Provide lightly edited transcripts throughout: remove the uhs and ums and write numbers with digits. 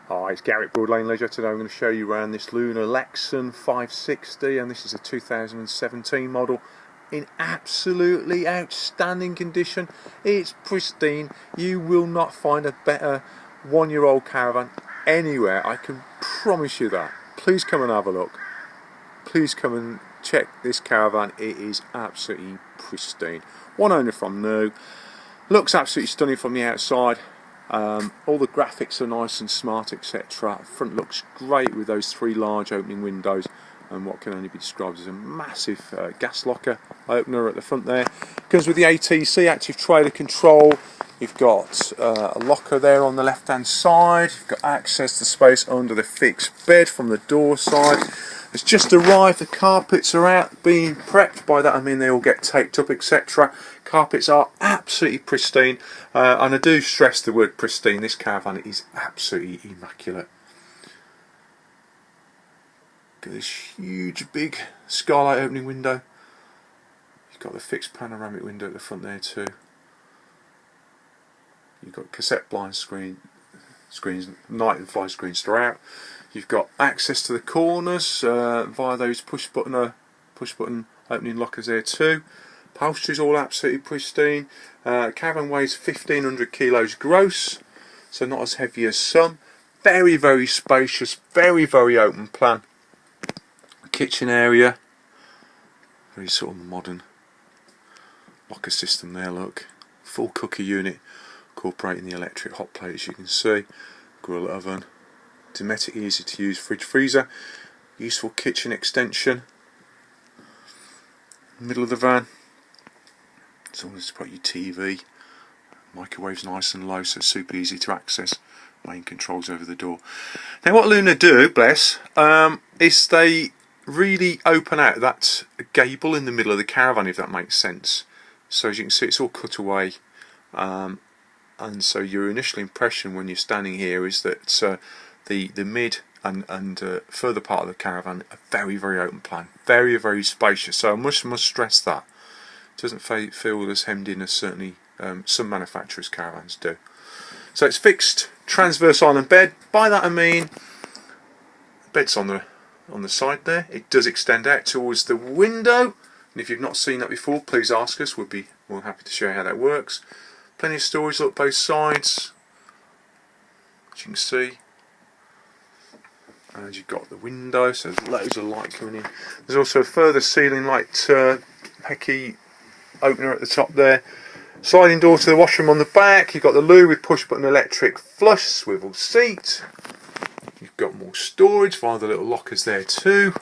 Hi, it's Garrett Broad Lane Leisure. Today I'm going to show you around this Lunar Lexon 560, and this is a 2017 model in absolutely outstanding condition. It's pristine. You will not find a better one-year-old caravan anywhere, I can promise you that. Please come and have a look. Please come and check this caravan. It is absolutely pristine. One owner from new. Looks absolutely stunning from the outside. All the graphics are nice and smart, etc. Front looks great with those three large opening windows and what can only be described as a massive gas locker opener at the front there. Comes with the ATC, active trailer control. You've got a locker there on the left hand side. You've got access to space under the fixed bed from the door side. It's just arrived, the carpets are out being prepped. By that I mean they all get taped up, etc. Carpets are absolutely pristine, and I do stress the word pristine. This caravan is absolutely immaculate. Look at this huge big skylight opening window. You've got the fixed panoramic window at the front there too. You've got cassette blind screens, night and fly screens throughout. You've got access to the corners via those push button opening lockers there too. Upholstery's all absolutely pristine. Caravan weighs 1,500 kilos gross, so not as heavy as some. Very, very spacious, very, very open plan. Kitchen area, very sort of modern locker system there. Look, full cooker unit, incorporating the electric hot plate as you can see. Grill oven. Dometic, easy to use fridge freezer, useful kitchen extension. Middle of the van, so let's put your TV, microwave's nice and low, so super easy to access. Main controls over the door. Now what Lunar do, bless, is they really open out that gable in the middle of the caravan, if that makes sense. So as you can see, it's all cut away, and so your initial impression when you're standing here is that the mid and further part of the caravan are very, very open plan, very, very spacious. So I must stress that it doesn't feel as hemmed in as certainly some manufacturers' caravans do. So it's fixed transverse island bed. By that I mean bed's on the side there. It does extend out towards the window, and if you've not seen that before, please ask us. We'll be more happy to show you how that works. Plenty of storage up both sides, as you can see. And you've got the window, so there's loads of light coming in. There's also a further ceiling light Heki opener at the top there. Sliding door to the washroom on the back. You've got the loo with push button electric flush swivel seat. You've got more storage via the little lockers there too.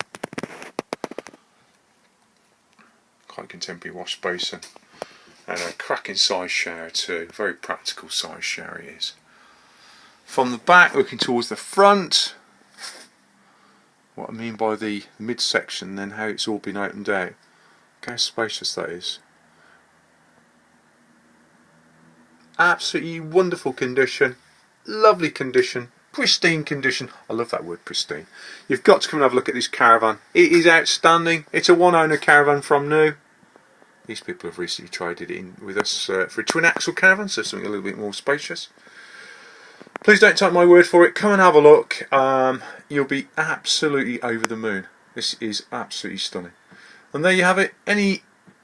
Quite contemporary wash basin. And a cracking size shower too. Very practical size shower it is. From the back looking towards the front. What I mean by the midsection, then how it's all been opened out. Look how spacious that is. Absolutely wonderful condition, lovely condition, pristine condition. I love that word, pristine. You've got to come and have a look at this caravan. It is outstanding. It's a one owner caravan from new. These people have recently traded it in with us for a twin axle caravan, so something a little bit more spacious. Please don't take my word for it, come and have a look. You'll be absolutely over the moon. This is absolutely stunning. And there you have it. Any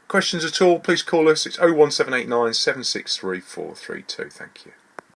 questions at all, please call us. It's 01789 763 432. Thank you.